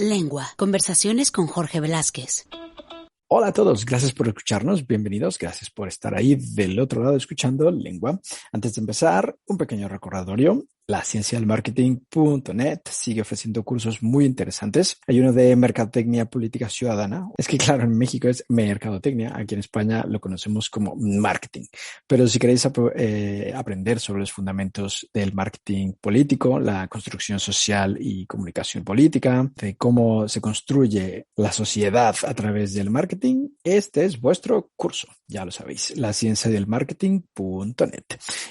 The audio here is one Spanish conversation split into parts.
Lengua. Conversaciones con Jorge Velázquez. Hola a todos, gracias por escucharnos, bienvenidos, gracias por estar ahí del otro lado escuchando Lengua. Antes de empezar, un pequeño recordatorio. La ciencia del marketing.net sigue ofreciendo cursos muy interesantes. Hay uno de Mercadotecnia Política Ciudadana. Es que claro, en México es Mercadotecnia, aquí en España lo conocemos como marketing. Pero si queréis aprender sobre los fundamentos del marketing político, la construcción social y comunicación política, de cómo se construye la sociedad a través del marketing, este es vuestro curso, ya lo sabéis, la ciencia del marketing.net.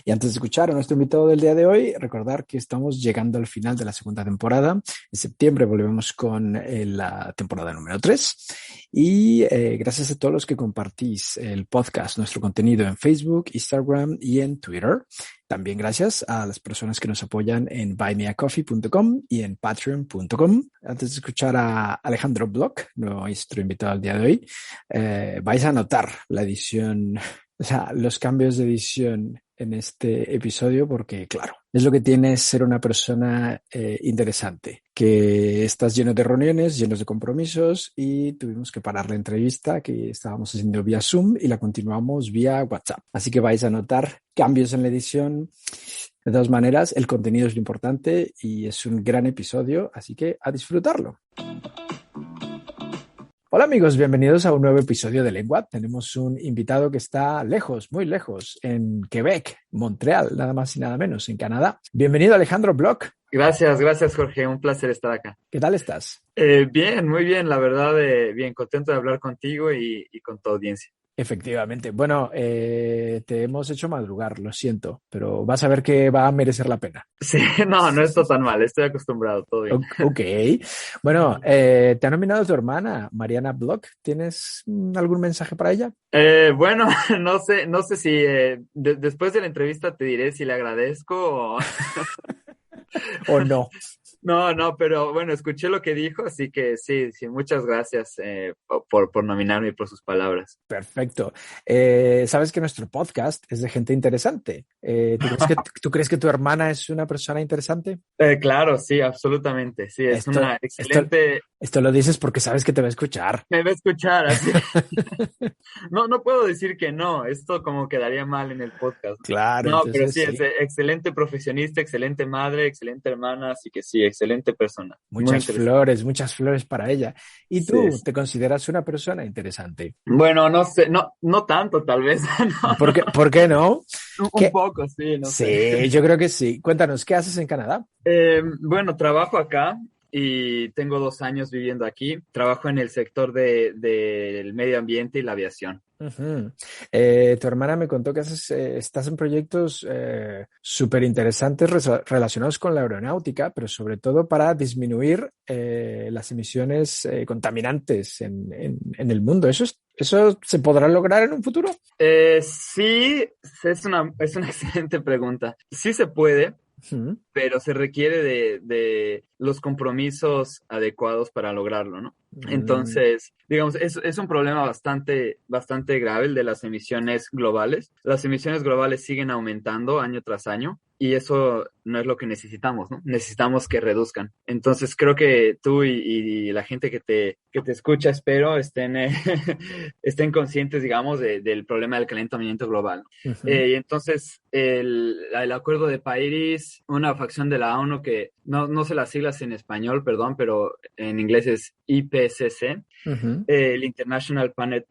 Y antes de escuchar a nuestro invitado del día de hoy, recordad que estamos llegando al final de la segunda temporada. En septiembre volvemos con la temporada número 3 y gracias a todos los que compartís el podcast, nuestro contenido en Facebook, Instagram y en Twitter. También gracias a las personas que nos apoyan en buymeacoffee.com y en patreon.com. Antes de escuchar a Alejandro Bloch, nuestro invitado al día de hoy, vais a notar la edición, o sea, los cambios de edición en este episodio porque, claro, es lo que tiene ser una persona interesante, que estás lleno de reuniones, llenos de compromisos y tuvimos que parar la entrevista que estábamos haciendo vía Zoom y la continuamos vía WhatsApp. Así que vais a notar cambios en la edición. De todas maneras, el contenido es lo importante y es un gran episodio, así que a disfrutarlo. Hola amigos, bienvenidos a un nuevo episodio de Lengua. Tenemos un invitado que está lejos, muy lejos, en Quebec, Montreal, nada más y nada menos, en Canadá. Bienvenido Alejandro Bloch. Gracias Jorge, un placer estar acá. ¿Qué tal estás? Bien, muy bien, la verdad, bien contento de hablar contigo y con tu audiencia. Efectivamente. Bueno, te hemos hecho madrugar, lo siento, pero vas a ver que va a merecer la pena. Sí, no está tan mal, estoy acostumbrado, todo bien. Ok. Bueno, te ha nominado tu hermana, Mariana Bloch. ¿Tienes algún mensaje para ella? Bueno, no sé si después de la entrevista te diré si le agradezco o... ¿O no? No, pero bueno, escuché lo que dijo, así que sí, muchas gracias por nominarme y por sus palabras. Perfecto. Sabes que nuestro podcast es de gente interesante. ¿Tú crees que tu hermana es una persona interesante? Claro, sí, absolutamente. Sí, es una excelente... Esto lo dices porque sabes que te va a escuchar. Me va a escuchar, así. No puedo decir que no, esto como quedaría mal en el podcast. Claro, no, pero entonces sí, es excelente profesionista, excelente madre, excelente hermana, así que sí, excelente persona. Muchas flores para ella. ¿Y tú te consideras una persona interesante? Bueno, no sé, no tanto tal vez. No, ¿Por qué no? Un poco, sí, no sé. Sí, yo creo que sí. Cuéntanos, ¿qué haces en Canadá? Bueno, trabajo acá y tengo 2 años viviendo aquí. Trabajo en el sector del medio ambiente y la aviación. Uh-huh. Tu hermana me contó que estás en proyectos súper interesantes relacionados con la aeronáutica, pero sobre todo para disminuir las emisiones contaminantes en el mundo. ¿Eso se podrá lograr en un futuro? Sí, es una excelente pregunta. Sí se puede. Uh-huh. Pero se requiere de los compromisos adecuados para lograrlo, ¿no? Entonces, digamos, es un problema bastante grave el de las emisiones globales. Las emisiones globales siguen aumentando año tras año y eso no es lo que necesitamos, ¿no? Necesitamos que reduzcan. Entonces, creo que tú y la gente que te escucha, espero, estén conscientes, digamos, del problema del calentamiento global. Uh-huh. Y entonces, el Acuerdo de París, una facción de la ONU que no sé las siglas en español, perdón, pero en inglés es IPCC, uh-huh. El International Panel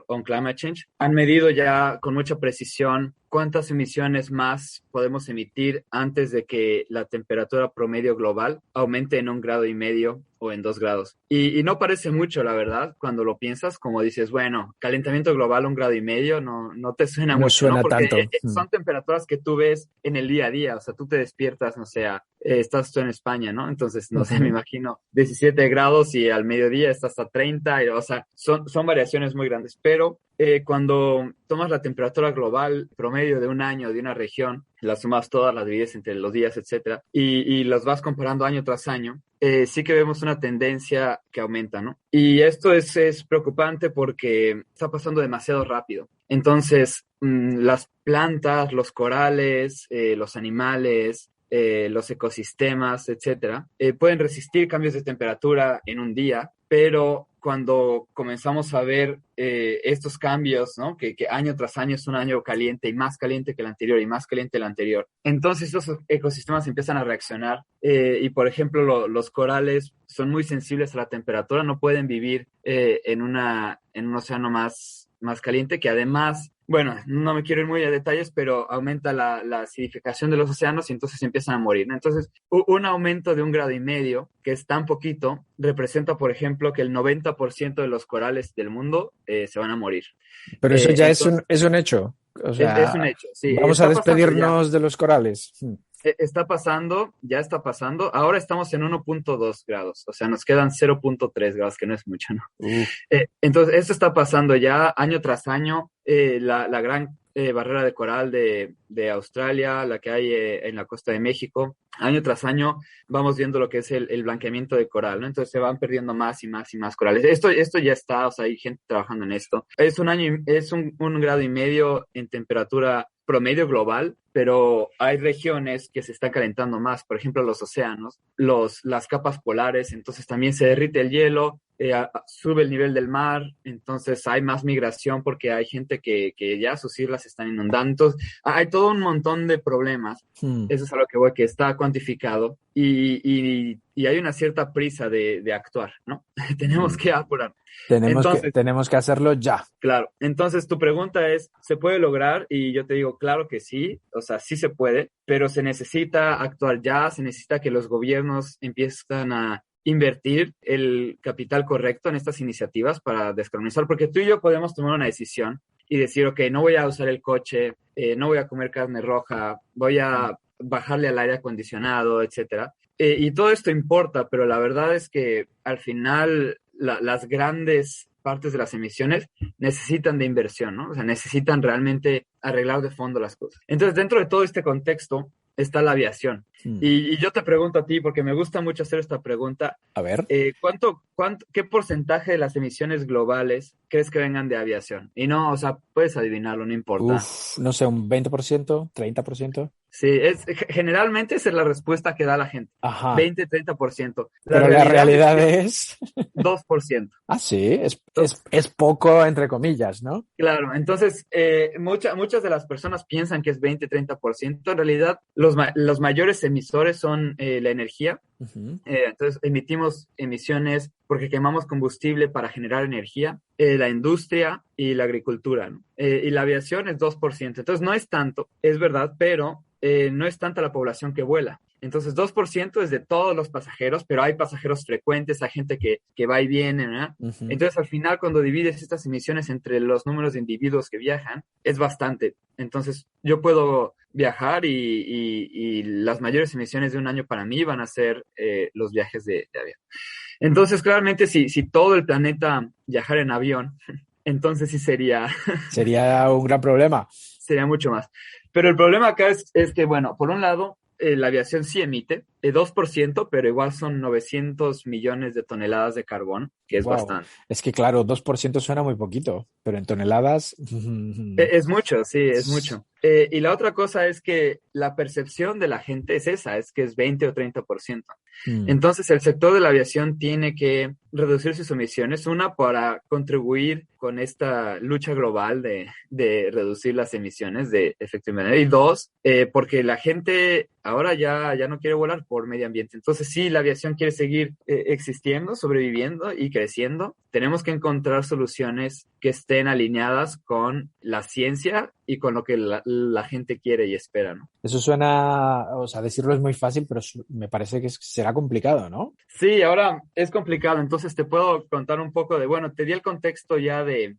on Climate Change, han medido ya con mucha precisión cuántas emisiones más podemos emitir antes de que la temperatura promedio global aumente en 1,5 grados o en 2 grados. Y no parece mucho, la verdad, cuando lo piensas, como dices, bueno, calentamiento global 1,5 grados, no te suena mucho, suena ¿no? Porque tanto. Son temperaturas que tú ves en el día a día, o sea, tú te despiertas, no sé, estás tú en España, ¿no? Entonces, no sé, me imagino 17 grados y al mediodía estás a 30, o sea, son variaciones muy grandes, pero cuando tomas la temperatura global promedio de un año de una región, las sumas todas, las divides entre los días, etcétera, y las vas comparando año tras año, sí que vemos una tendencia que aumenta, ¿no? Y esto es preocupante porque está pasando demasiado rápido. Entonces, las plantas, los corales, los animales, los ecosistemas, etcétera, pueden resistir cambios de temperatura en un día, pero cuando comenzamos a ver estos cambios, ¿no? Que año tras año es un año caliente y más caliente que el anterior y más caliente el anterior. Entonces estos ecosistemas empiezan a reaccionar y, por ejemplo, los corales son muy sensibles a la temperatura, no pueden vivir en un océano más caliente, que además, bueno, no me quiero ir muy a detalles, pero aumenta la acidificación de los océanos y entonces empiezan a morir, ¿no? Entonces, un aumento de 1,5 grados, que es tan poquito, representa, por ejemplo, que el 90% de los corales del mundo se van a morir. Pero eso ya entonces, es un hecho. O sea, es un hecho, sí. Vamos a despedirnos de los corales. Está pasando, ya está pasando. Ahora estamos en 1,2 grados, o sea, nos quedan 0,3 grados, que no es mucho, ¿no? Entonces, esto está pasando ya año tras año. La gran barrera de coral de Australia, la que hay en la costa de México, año tras año vamos viendo lo que es el blanqueamiento de coral, ¿no? Entonces se van perdiendo más y más y más corales. Esto ya está, o sea, hay gente trabajando en esto. Es un 1,5 grados en temperatura promedio global, pero hay regiones que se están calentando más, por ejemplo, los océanos, las capas polares, entonces también se derrite el hielo, sube el nivel del mar, entonces hay más migración porque hay gente que ya sus islas se están inundando, entonces hay todo un montón de problemas. Eso es a lo que voy, que está cuantificado y hay una cierta prisa de actuar, ¿no? Tenemos que apurar. Tenemos que hacerlo ya. Claro, entonces tu pregunta es, ¿se puede lograr? Y yo te digo, claro que sí, o sea, sí se puede, pero se necesita actuar ya, se necesita que los gobiernos empiezan a invertir el capital correcto en estas iniciativas para descarbonizar, porque tú y yo podemos tomar una decisión y decir, ok, no voy a usar el coche, no voy a comer carne roja, voy a bajarle al aire acondicionado, etcétera. Y todo esto importa, pero la verdad es que al final las grandes partes de las emisiones necesitan de inversión, ¿no? O sea, necesitan realmente arreglar de fondo las cosas. Entonces, dentro de todo este contexto está la aviación. Y yo te pregunto a ti, porque me gusta mucho hacer esta pregunta. A ver. ¿Qué porcentaje de las emisiones globales crees que vengan de aviación? Y no, o sea, puedes adivinarlo, no importa. No sé, un 20%, 30%. Sí, generalmente esa es la respuesta que da la gente. Ajá. 20, 30%. Pero la realidad es 2%. Ah, sí, es poco entre comillas, ¿no? Claro, entonces muchas de las personas piensan que es 20, 30%. En realidad, los mayores emisores son la energía. Uh-huh. Entonces, emitimos emisiones porque quemamos combustible para generar energía, la industria y la agricultura, ¿no? Y la aviación es 2%. Entonces, no es tanto, es verdad, pero no es tanta la población que vuela. Entonces, 2% es de todos los pasajeros, pero hay pasajeros frecuentes, hay gente que va y viene, ¿verdad? Uh-huh. Entonces, al final, cuando divides estas emisiones entre los números de individuos que viajan, es bastante. Entonces, yo puedo viajar y las mayores emisiones de un año para mí van a ser los viajes de avión. Entonces, claramente, si todo el planeta viajara en avión, entonces sí sería... Sería un gran problema. Sería mucho más. Pero el problema acá es que, bueno, por un lado, la aviación sí emite 2%, pero igual son 900 millones de toneladas de carbón, que es bastante. Es que, claro, 2% suena muy poquito, pero en toneladas... Es mucho, sí, es mucho. Y la otra cosa es que la percepción de la gente es esa, es que es 20 o 30%. Entonces, el sector de la aviación tiene que reducir sus emisiones, una, para contribuir con esta lucha global de reducir las emisiones de efecto invernadero, y dos, porque la gente ahora ya no quiere volar por medio ambiente. Entonces, si la aviación quiere seguir existiendo, sobreviviendo y creciendo, tenemos que encontrar soluciones que estén alineadas con la ciencia y con lo que la gente quiere y espera, ¿no? Eso suena, o sea, decirlo es muy fácil, pero me parece que será complicado, ¿no? Sí, ahora es complicado. Entonces te puedo contar un poco bueno, te di el contexto ya de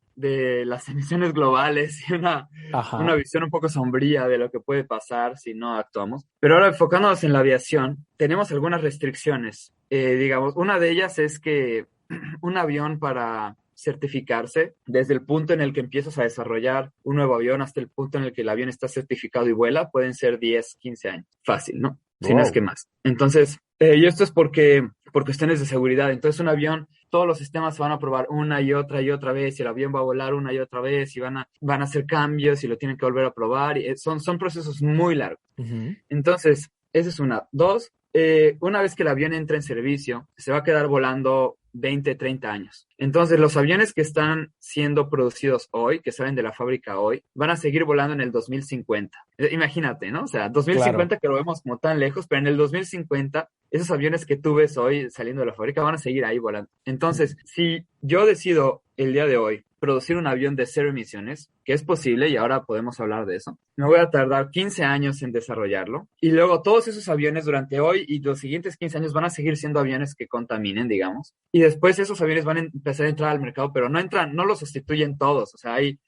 las emisiones globales y una visión un poco sombría de lo que puede pasar si no actuamos. Pero ahora, enfocándonos en la aviación, tenemos algunas restricciones. Digamos, una de ellas es que un avión, para certificarse, desde el punto en el que empiezas a desarrollar un nuevo avión hasta el punto en el que el avión está certificado y vuela, pueden ser 10, 15 años. Fácil, ¿no? Wow. Si no es que más. Entonces, y esto es por cuestiones de seguridad. Entonces, un avión, todos los sistemas se van a probar una y otra vez, y el avión va a volar una y otra vez, y van a hacer cambios y lo tienen que volver a probar. Y son procesos muy largos. Uh-huh. Entonces, esa es una. Dos, una vez que el avión entra en servicio, se va a quedar volando 20, 30 años. Entonces, los aviones que están siendo producidos hoy, que salen de la fábrica hoy, van a seguir volando en el 2050. Imagínate, ¿no? O sea, 2050 que lo vemos como tan lejos, pero en el 2050, esos aviones que tú ves hoy saliendo de la fábrica van a seguir ahí volando. Entonces, si yo decido el día de hoy producir un avión de 0 emisiones, que es posible y ahora podemos hablar de eso, me voy a tardar 15 años en desarrollarlo y luego todos esos aviones durante hoy y los siguientes 15 años van a seguir siendo aviones que contaminen, digamos, y después esos aviones van a empezar a entrar al mercado, pero no los sustituyen todos, o sea, hay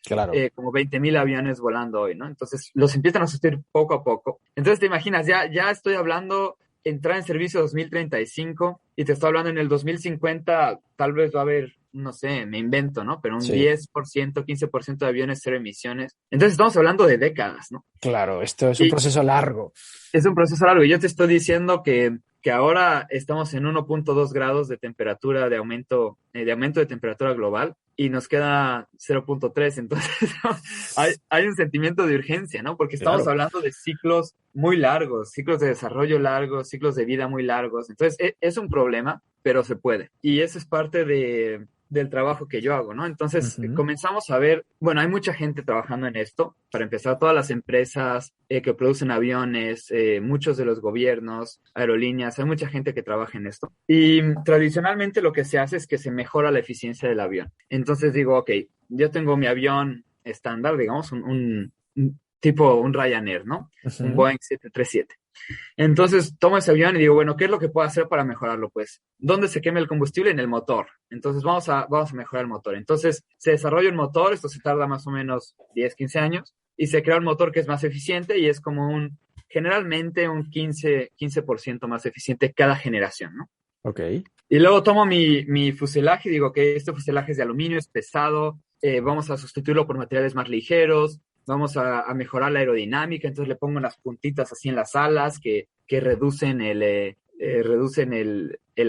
como 20,000 aviones volando hoy, ¿no? Entonces los empiezan a sustituir poco a poco. Entonces te imaginas, ya estoy hablando entrar en servicio 2035 y te estoy hablando en el 2050, tal vez va a haber, no sé, me invento, ¿no? Pero un 10%, 15% de aviones 0 emisiones. Entonces estamos hablando de décadas, ¿no? Claro, esto es un proceso largo. Es un proceso largo. Y yo te estoy diciendo que ahora estamos en 1.2 grados de temperatura, de aumento de temperatura global, y nos queda 0.3. Entonces hay un sentimiento de urgencia, ¿no? Porque estamos hablando de ciclos muy largos, ciclos de desarrollo largos, ciclos de vida muy largos. Entonces es un problema, pero se puede. Y eso es parte del trabajo que yo hago, ¿no? Entonces comenzamos a ver, bueno, hay mucha gente trabajando en esto. Para empezar, todas las empresas que producen aviones, muchos de los gobiernos, aerolíneas, hay mucha gente que trabaja en esto. Y tradicionalmente lo que se hace es que se mejora la eficiencia del avión. Entonces digo, ok, yo tengo mi avión estándar, digamos, un tipo un Ryanair, ¿no? Un Boeing 737. Entonces tomo ese avión y digo, bueno, ¿qué es lo que puedo hacer para mejorarlo? Pues, ¿dónde se quema el combustible? En el motor. Entonces vamos a mejorar el motor. Entonces se desarrolla un motor, esto se tarda más o menos 10, 15 años, y se crea un motor que es más eficiente y es como generalmente un 15% más eficiente cada generación, ¿no? Ok. Y luego tomo mi fuselaje y digo que este fuselaje es de aluminio, es pesado, vamos a sustituirlo por materiales más ligeros, vamos a mejorar la aerodinámica, entonces le pongo unas puntitas así en las alas que reducen el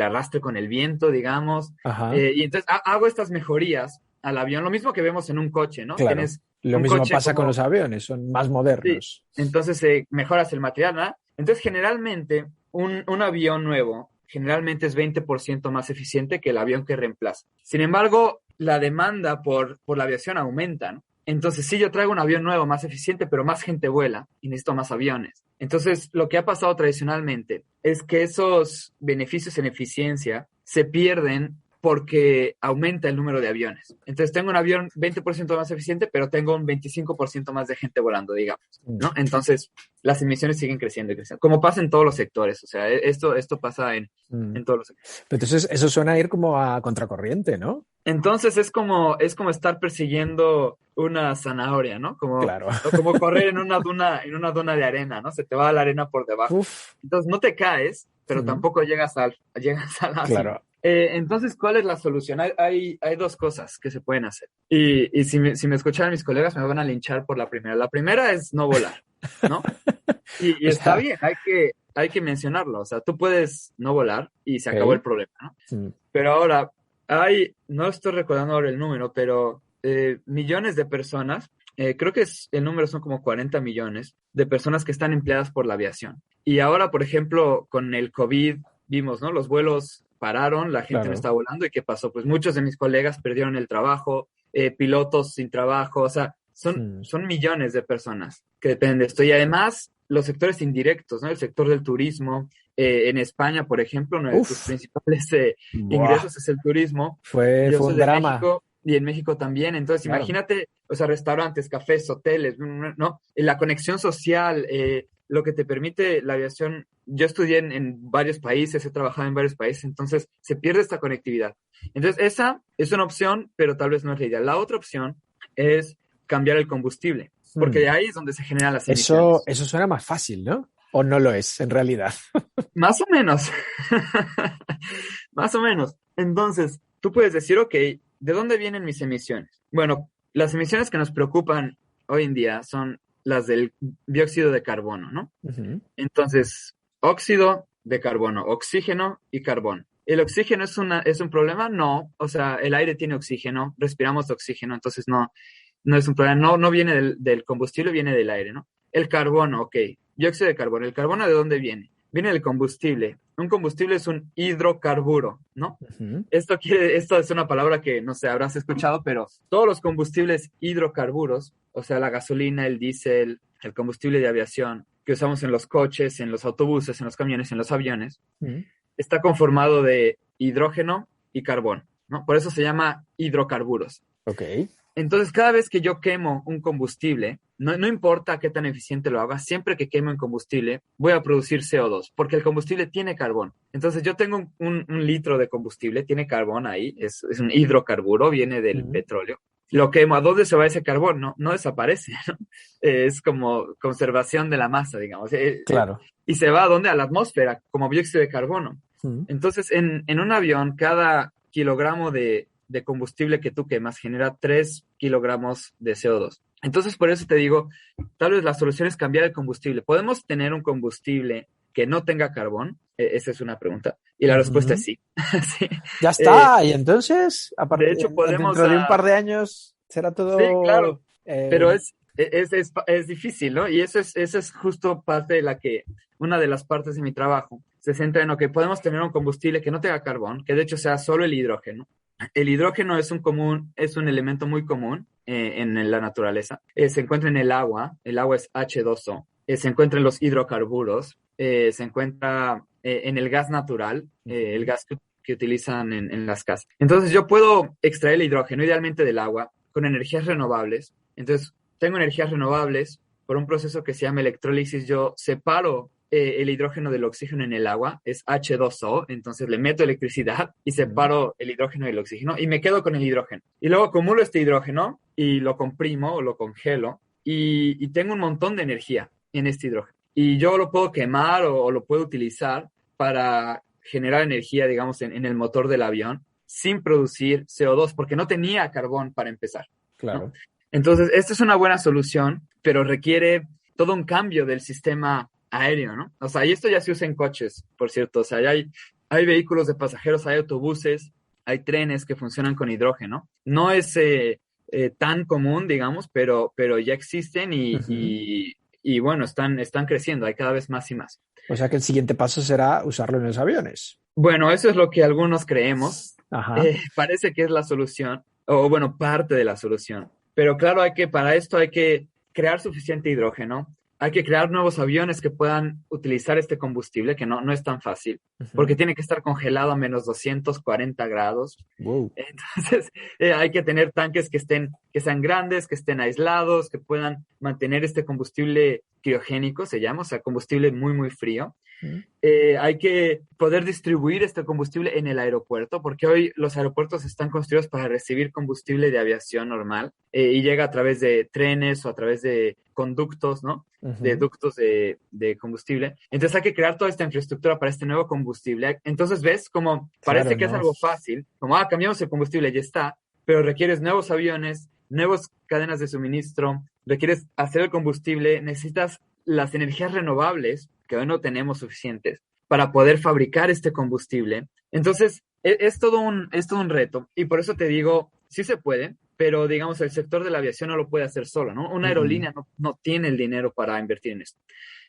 arrastre con el viento, digamos. Y entonces hago estas mejorías al avión, lo mismo que vemos en un coche, ¿no? Claro. Lo mismo pasa con los aviones, son más modernos. Sí. Entonces mejoras el material, ¿no? Entonces generalmente un avión nuevo generalmente es 20% más eficiente que el avión que reemplaza. Sin embargo, la demanda por la aviación aumenta, ¿no? Entonces, sí, yo traigo un avión nuevo, más eficiente, pero más gente vuela y necesito más aviones. Entonces, lo que ha pasado tradicionalmente es que esos beneficios en eficiencia se pierden porque aumenta el número de aviones. Entonces, tengo un avión 20% más eficiente, pero tengo un 25% más de gente volando, digamos, ¿no? Entonces, las emisiones siguen creciendo y creciendo, como pasa en todos los sectores. O sea, esto pasa en todos los sectores. Entonces, eso suena a ir como a contracorriente, ¿no? Entonces es como estar persiguiendo una zanahoria, ¿no? Claro. Como correr en una duna de arena, ¿no? Se te va la arena por debajo. Uf. Entonces no te caes, pero tampoco llegas a la Claro. Entonces, ¿cuál es la solución? Hay dos cosas que se pueden hacer. Y si me escuchan mis colegas, me van a linchar por la primera. La primera es no volar, ¿no? Y está bien, hay que mencionarlo. O sea, tú puedes no volar y se acabó el problema, ¿no? Pero ahora, no estoy recordando ahora el número, pero millones de personas, creo que el número son como 40 millones de personas que están empleadas por la aviación. Y ahora, por ejemplo, con el COVID, vimos, ¿no? Los vuelos pararon, la gente no está volando. ¿Y qué pasó? Pues muchos de mis colegas perdieron el trabajo, pilotos sin trabajo, o sea, son millones de personas que dependen de esto. Y además, los sectores indirectos, ¿no? El sector del turismo. En España, por ejemplo, uno de sus principales ingresos es el turismo. Fue un drama. México, y en México también. Entonces, imagínate, o sea, restaurantes, cafés, hoteles, ¿no? La conexión social, lo que te permite la aviación. Yo estudié en varios países, he trabajado en varios países, entonces se pierde esta conectividad. Entonces, esa es una opción, pero tal vez no es la ideal. La otra opción es cambiar el combustible, porque de ahí es donde se generan las emisiones. Eso suena más fácil, ¿no? ¿O no lo es, en realidad? Más o menos. Más o menos. Entonces, tú puedes decir, ok, ¿de dónde vienen mis emisiones? Bueno, las emisiones que nos preocupan hoy en día son las del dióxido de carbono, ¿no? Entonces, óxido de carbono, oxígeno y carbón. ¿El oxígeno es un problema? No. O sea, el aire tiene oxígeno, respiramos oxígeno, entonces no es un problema. No viene del combustible, viene del aire, ¿no? El carbono, ok. dióxido de carbono. ¿El carbono de dónde viene? Viene del combustible. Un combustible es un hidrocarburo, ¿no? Uh-huh. Esto es una palabra que, no sé, habrás escuchado, pero todos los combustibles hidrocarburos, o sea, la gasolina, el diésel, el combustible de aviación que usamos en los coches, en los autobuses, en los camiones, en los aviones, uh-huh, está conformado de hidrógeno y carbón, ¿no? Por eso se llama hidrocarburos. Ok. Entonces, cada vez que yo quemo un combustible, no importa qué tan eficiente lo haga, siempre que quemo un combustible, voy a producir CO2, porque el combustible tiene carbón. Entonces, yo tengo un litro de combustible, tiene carbón ahí, es un hidrocarburo, viene del petróleo. Lo quemo, ¿a dónde se va ese carbón? No desaparece, ¿no? Es como conservación de la masa, digamos. Claro. Y se va ¿a dónde? A la atmósfera, como dióxido de carbono. Entonces, en un avión, cada kilogramo de combustible que tú quemas genera 3 kilogramos de CO2. Entonces, por eso te digo, tal vez la solución es cambiar el combustible. ¿Podemos tener un combustible que no tenga carbón? Esa es una pregunta. Y la respuesta es sí. Sí. Ya está. Y entonces, de hecho, podemos, dentro de un par de años, será todo... Sí, claro. Pero es difícil, ¿no? Y esa es justo parte de una de las partes de mi trabajo. Se centra en que podemos tener un combustible que no tenga carbón, que de hecho sea solo el hidrógeno. El hidrógeno es un elemento muy común en la naturaleza. Se encuentra en el agua es H2O. Se encuentra en los hidrocarburos, se encuentra en el gas natural, el gas que utilizan en las casas. Entonces yo puedo extraer el hidrógeno idealmente del agua con energías renovables. Entonces tengo energías renovables por un proceso que se llama electrólisis. Yo separo el hidrógeno del oxígeno en el agua, es H2O, entonces le meto electricidad y separo el hidrógeno del oxígeno y me quedo con el hidrógeno. Y luego acumulo este hidrógeno y lo comprimo o lo congelo y tengo un montón de energía en este hidrógeno. Y yo lo puedo quemar o lo puedo utilizar para generar energía, digamos, en el motor del avión sin producir CO2, porque no tenía carbón para empezar. Claro. ¿No? Entonces, esta es una buena solución, pero requiere todo un cambio del sistema aéreo, ¿no? O sea, y esto ya se usa en coches, por cierto. O sea, ya hay vehículos de pasajeros, hay autobuses, hay trenes que funcionan con hidrógeno. No es tan común, digamos, pero ya existen y bueno, están creciendo, hay cada vez más y más. O sea que el siguiente paso será usarlo en los aviones. Bueno, eso es lo que algunos creemos. Ajá. Parece que es la solución, o bueno, parte de la solución. Pero claro, para esto hay que crear suficiente hidrógeno. Hay que crear nuevos aviones que puedan utilizar este combustible, que no es tan fácil, porque tiene que estar congelado a menos 240 grados. Wow. Entonces, hay que tener tanques que sean grandes, que estén aislados, que puedan mantener este combustible criogénico, se llama, o sea, combustible muy, muy frío. Hay que poder distribuir este combustible en el aeropuerto, porque hoy los aeropuertos están construidos para recibir combustible de aviación normal y llega a través de trenes o a través de conductos, ¿no? De ductos de combustible. Entonces hay que crear toda esta infraestructura para este nuevo combustible. Entonces ves como parece que es algo fácil, como cambiamos el combustible y ya está, pero requieres nuevos aviones, nuevas cadenas de suministro, requieres hacer el combustible, necesitas las energías renovables que hoy no tenemos suficientes para poder fabricar este combustible. Entonces, es todo un reto. Y por eso te digo, sí se puede, pero digamos, el sector de la aviación no lo puede hacer solo, ¿no? Una aerolínea no tiene el dinero para invertir en esto.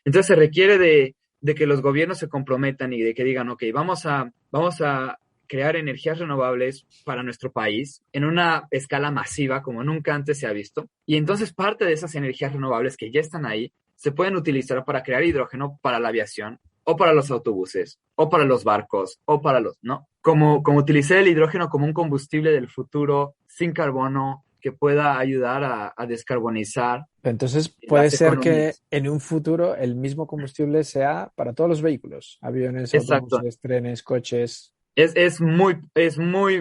Entonces, se requiere de que los gobiernos se comprometan y de que digan, ok, vamos a crear energías renovables para nuestro país en una escala masiva como nunca antes se ha visto. Y entonces parte de esas energías renovables que ya están ahí se pueden utilizar para crear hidrógeno para la aviación o para los autobuses o para los barcos o para ¿no? Como utilizar el hidrógeno como un combustible del futuro sin carbono que pueda ayudar a descarbonizar. Entonces puede ser que en un futuro el mismo combustible sea para todos los vehículos, aviones, autobuses, trenes, coches. Es muy,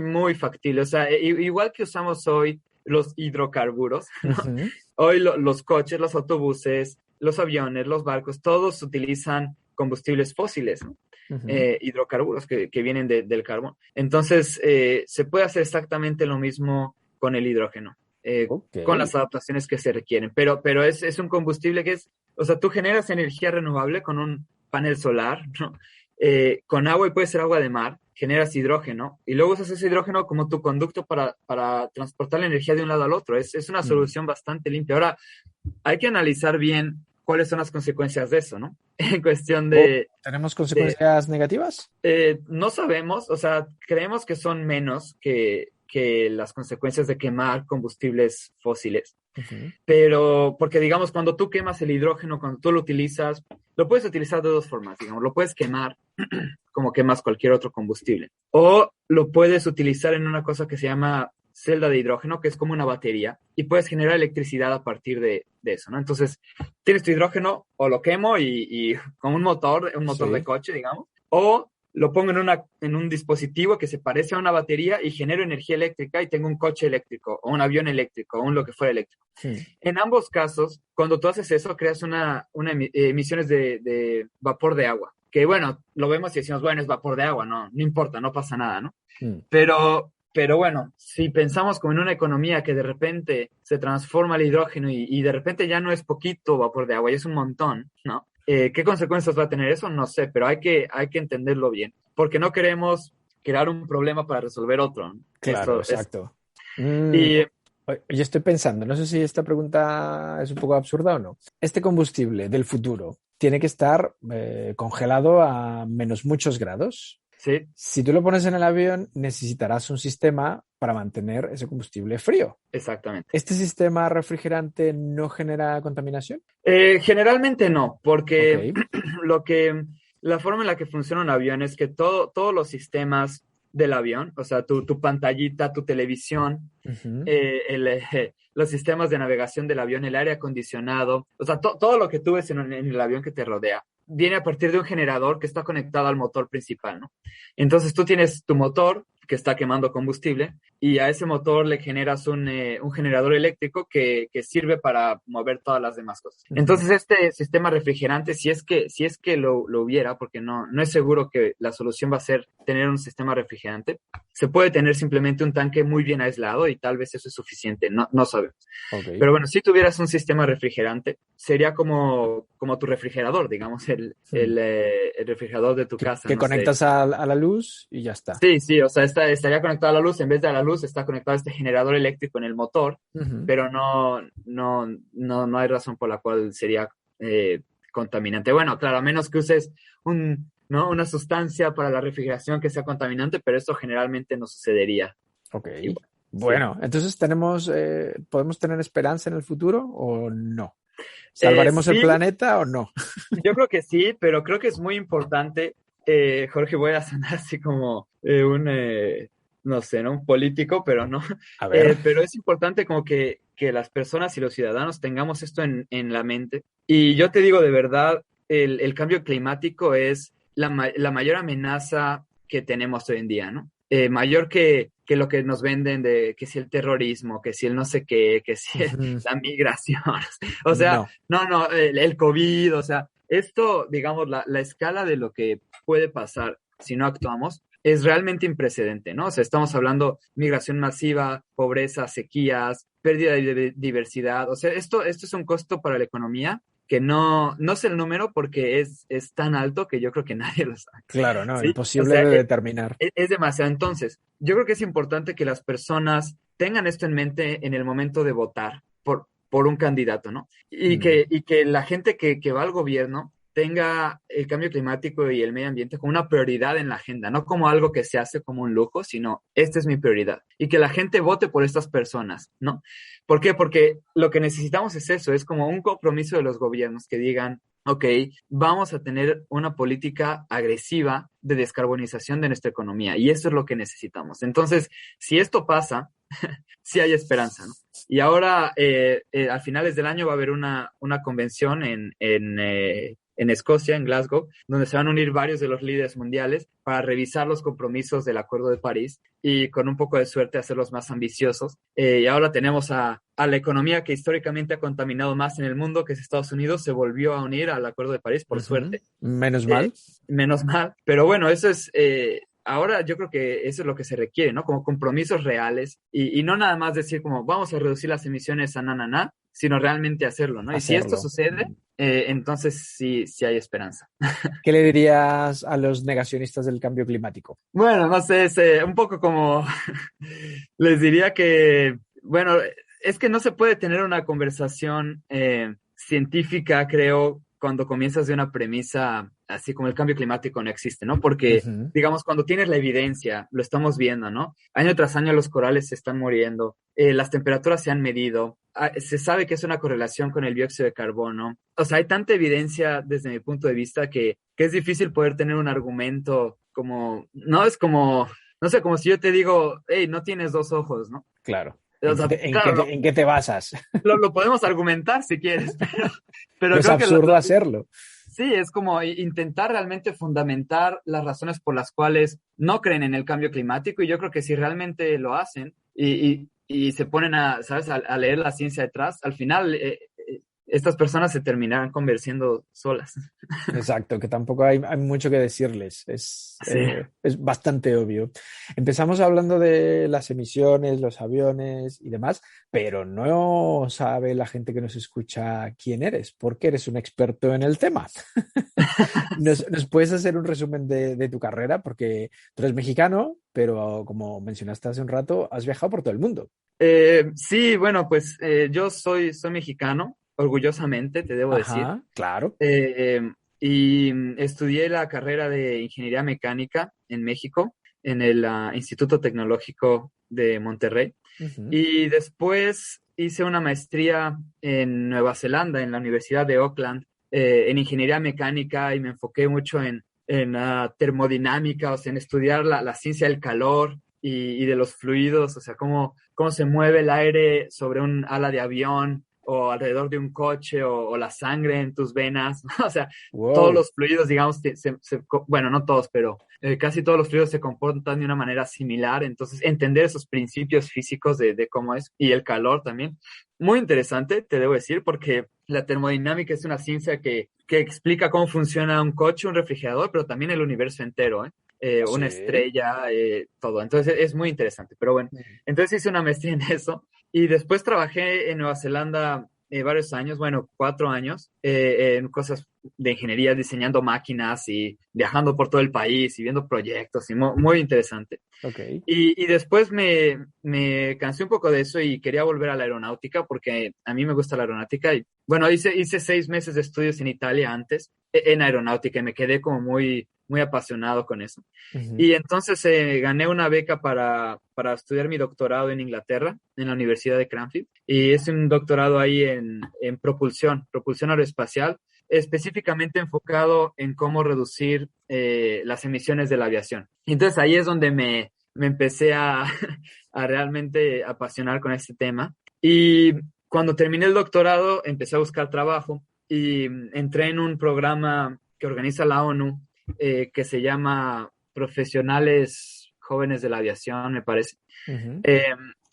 muy factible. O sea, igual que usamos hoy los hidrocarburos, ¿no? Hoy los coches, los autobuses, los aviones, los barcos, todos utilizan combustibles fósiles, ¿no? Hidrocarburos que vienen del carbón. Entonces, se puede hacer exactamente lo mismo con el hidrógeno, con las adaptaciones que se requieren. Pero es un combustible que o sea, tú generas energía renovable con un panel solar, ¿no? Con agua, y puede ser agua de mar, generas hidrógeno y luego usas ese hidrógeno como tu conducto para transportar la energía de un lado al otro. Es una solución bastante limpia. Ahora, hay que analizar bien cuáles son las consecuencias de eso, ¿no? En cuestión de... ¿Tenemos consecuencias negativas? No sabemos, o sea, creemos que son menos que las consecuencias de quemar combustibles fósiles. Uh-huh. Pero, porque digamos, cuando tú quemas el hidrógeno, cuando tú lo utilizas, lo puedes utilizar de dos formas, digamos, lo puedes quemar como quemas cualquier otro combustible, o lo puedes utilizar en una cosa que se llama celda de hidrógeno, que es como una batería, y puedes generar electricidad a partir de eso, ¿no? Entonces, tienes tu hidrógeno, o lo quemo y con un motor Sí. de coche, digamos, o lo pongo en un dispositivo que se parece a una batería y genero energía eléctrica y tengo un coche eléctrico, o un avión eléctrico, o un lo que fuera eléctrico. Sí. En ambos casos, cuando tú haces eso, creas emisiones de vapor de agua, que bueno, lo vemos y decimos, bueno, es vapor de agua, no importa, no pasa nada, ¿no? Pero bueno, si pensamos como en una economía que de repente se transforma el hidrógeno y de repente ya no es poquito vapor de agua, ya es un montón, ¿no? ¿Qué consecuencias va a tener eso? No sé, pero hay que entenderlo bien, porque no queremos crear un problema para resolver otro, ¿no? Claro, exacto. Y yo estoy pensando, no sé si esta pregunta es un poco absurda o no. Este combustible del futuro tiene que estar congelado a menos muchos grados. sí, Si tú lo pones en el avión, necesitarás un sistema para mantener ese combustible frío. exactamente. ¿Este sistema refrigerante no genera contaminación? Generalmente no, porque Ok. la forma en la que funciona un avión es que todos los sistemas del avión, o sea, tu pantallita, tu televisión, Uh-huh. los sistemas de navegación del avión, el aire acondicionado, o sea, todo lo que tú ves en el avión que te rodea, viene a partir de un generador que está conectado al motor principal, ¿no? Entonces tú tienes tu motor que está quemando combustible y a ese motor le generas un generador eléctrico que sirve para mover todas las demás cosas. Uh-huh. Entonces este sistema refrigerante, si es que lo hubiera, porque no es seguro que la solución va a ser tener un sistema refrigerante, se puede tener simplemente un tanque muy bien aislado y tal vez eso es suficiente, no sabemos. Okay. Pero bueno, si tuvieras un sistema refrigerante, sería como tu refrigerador, digamos, el refrigerador de tu casa. Que no conectas sé. a la luz y ya está. Sí, o sea, estaría conectado a la luz, en vez de a la luz está conectado a este generador eléctrico en el motor, Uh-huh. pero no hay razón por la cual sería contaminante. Bueno, claro, a menos que uses una sustancia para la refrigeración que sea contaminante, pero esto generalmente no sucedería. Ok. Igual, Bueno, sí. entonces ¿podemos tener esperanza en el futuro o no? ¿Salvaremos el Sí, planeta o no? yo creo que sí, pero creo que es muy importante, Jorge, voy a sonar así como no sé, ¿no? Un político, pero no. A ver. Pero es importante como que las personas y los ciudadanos tengamos esto en la mente. Y yo te digo de verdad, el cambio climático es la mayor amenaza que tenemos hoy en día, ¿no? Mayor que lo que nos venden de que si el terrorismo, que si el no sé qué, que si la migración. O sea, no, el COVID, o sea, esto, digamos, la escala de lo que puede pasar si no actuamos es realmente imprecedente, ¿no? O sea, estamos hablando migración masiva, pobreza, sequías, pérdida de diversidad. O sea, esto es un costo para la economía que no sé el número porque es tan alto que yo creo que nadie lo sabe. Claro, no, ¿Sí? imposible O sea, de determinar. Es demasiado. Entonces, yo creo que es importante que las personas tengan esto en mente en el momento de votar por un candidato, ¿no? Y que la gente que va al gobierno tenga el cambio climático y el medio ambiente como una prioridad en la agenda, no como algo que se hace como un lujo, sino esta es mi prioridad. Y que la gente vote por estas personas, ¿no? ¿Por qué? Porque lo que necesitamos es eso, es como un compromiso de los gobiernos que digan, ok, vamos a tener una política agresiva de descarbonización de nuestra economía y eso es lo que necesitamos. Entonces, si esto pasa, sí hay esperanza, ¿no? Y ahora, a finales del año va a haber una convención en Escocia, en Glasgow, donde se van a unir varios de los líderes mundiales para revisar los compromisos del Acuerdo de París y con un poco de suerte hacerlos más ambiciosos. Y ahora tenemos a la economía que históricamente ha contaminado más en el mundo, que es Estados Unidos, se volvió a unir al Acuerdo de París, por suerte. Menos mal. Menos mal. Pero bueno, eso es... ahora yo creo que eso es lo que se requiere, ¿no? Como compromisos reales y no nada más decir como vamos a reducir las emisiones a sino realmente hacerlo, ¿no? Y si esto sucede, entonces sí hay esperanza. ¿Qué le dirías a los negacionistas del cambio climático? Bueno, no sé, es un poco como les diría que, bueno, es que no se puede tener una conversación científica, creo, cuando comienzas de una premisa así como el cambio climático no existe, ¿no? Porque, digamos, cuando tienes la evidencia, lo estamos viendo, ¿no? Año tras año los corales se están muriendo, las temperaturas se han medido, se sabe que es una correlación con el dióxido de carbono. O sea, hay tanta evidencia desde mi punto de vista que es difícil poder tener un argumento como, no es como, no sé, como si yo te digo, hey, no tienes dos ojos, ¿no? Claro. O sea, ¿En qué te basas? Lo podemos argumentar si quieres, pero Es creo absurdo hacerlo. Sí, es como intentar realmente fundamentar las razones por las cuales no creen en el cambio climático, y yo creo que si realmente lo hacen y se ponen ¿sabes? A leer la ciencia detrás, al final estas personas se terminarán convenciendo solas. Exacto, que tampoco hay mucho que decirles, es bastante obvio. Empezamos hablando de las emisiones, los aviones y demás, pero no sabe la gente que nos escucha quién eres, porque eres un experto en el tema. ¿Nos puedes hacer un resumen de tu carrera? Porque tú eres mexicano, pero como mencionaste hace un rato, has viajado por todo el mundo. Sí, bueno, pues yo soy mexicano. Orgullosamente, te debo decir. Claro. Y estudié la carrera de Ingeniería Mecánica en México, en el Instituto Tecnológico de Monterrey. Y después hice una maestría en Nueva Zelanda, en la Universidad de Auckland, en Ingeniería Mecánica, y me enfoqué mucho en termodinámica, o sea, en estudiar la ciencia del calor y de los fluidos, o sea, cómo se mueve el aire sobre un ala de avión, o alrededor de un coche, o la sangre en tus venas, o sea, todos los fluidos, digamos, bueno, no todos, pero casi todos los fluidos se comportan de una manera similar. Entonces, entender esos principios físicos de cómo es, y el calor también. Muy interesante, te debo decir, porque la termodinámica es una ciencia que explica cómo funciona un coche, un refrigerador, pero también el universo entero, una estrella, todo. Entonces, es muy interesante, pero bueno. Entonces hice una maestría en eso. Y después trabajé en Nueva Zelanda varios años, bueno, 4 años, en cosas de ingeniería, diseñando máquinas y viajando por todo el país y viendo proyectos, y muy interesante. Okay. Y después me cansé un poco de eso y quería volver a la aeronáutica, porque a mí me gusta la aeronáutica. Y bueno, hice 6 meses de estudios en Italia antes, en aeronáutica, y me quedé como muy apasionado con eso. Y entonces gané una beca para estudiar mi doctorado en Inglaterra, en la Universidad de Cranfield, y es un doctorado ahí en propulsión aeroespacial, específicamente enfocado en cómo reducir las emisiones de la aviación. Y entonces ahí es donde me empecé a realmente apasionar con este tema. Y cuando terminé el doctorado, empecé a buscar trabajo y entré en un programa que organiza la ONU, que se llama Profesionales Jóvenes de la Aviación, me parece.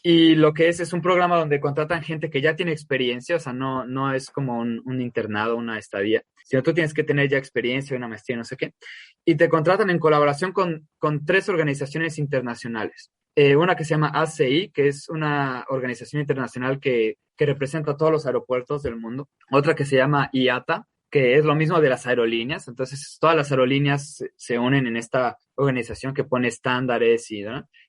Y lo que es un programa donde contratan gente que ya tiene experiencia, o sea, no es como un internado, una estadía, sino tú tienes que tener ya experiencia, una maestría, no sé qué, y te contratan en colaboración con 3 organizaciones internacionales. Una que se llama ACI, que es una organización internacional que representa a todos los aeropuertos del mundo. Otra que se llama IATA, que es lo mismo de las aerolíneas. Entonces, todas las aerolíneas se unen en esta organización que pone estándares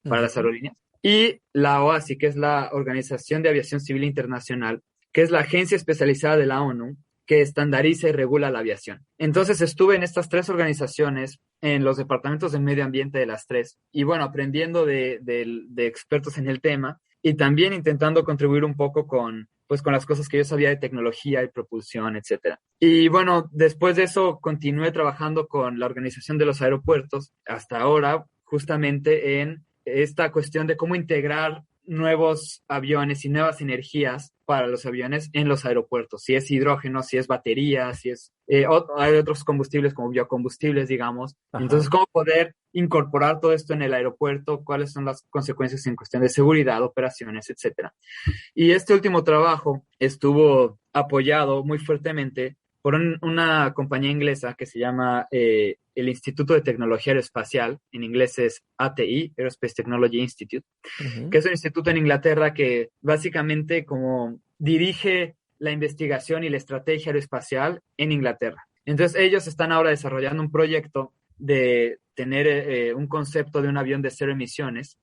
para las aerolíneas. Y la OASI, que es la Organización de Aviación Civil Internacional, que es la agencia especializada de la ONU que estandariza y regula la aviación. Entonces, estuve en estas 3 organizaciones, en los departamentos de medio ambiente de las 3, y bueno, aprendiendo de expertos en el tema, y también intentando contribuir un poco con las cosas que yo sabía de tecnología y propulsión, etcétera. Y bueno, después de eso continué trabajando con la Organización de los Aeropuertos hasta ahora, justamente en esta cuestión de cómo integrar nuevos aviones y nuevas energías para los aviones en los aeropuertos. Si es hidrógeno, si es batería, si es hay otros combustibles como biocombustibles, digamos. Entonces, ¿cómo poder incorporar todo esto en el aeropuerto? ¿Cuáles son las consecuencias en cuestión de seguridad, operaciones, etcétera? Y este último trabajo estuvo apoyado muy fuertemente por una compañía inglesa que se llama el Instituto de Tecnología Aeroespacial, en inglés es ATI, Aerospace Technology Institute, que es un instituto en Inglaterra que básicamente como dirige la investigación y la estrategia aeroespacial en Inglaterra. Entonces ellos están ahora desarrollando un proyecto de tener un concepto de un avión de 0 emisiones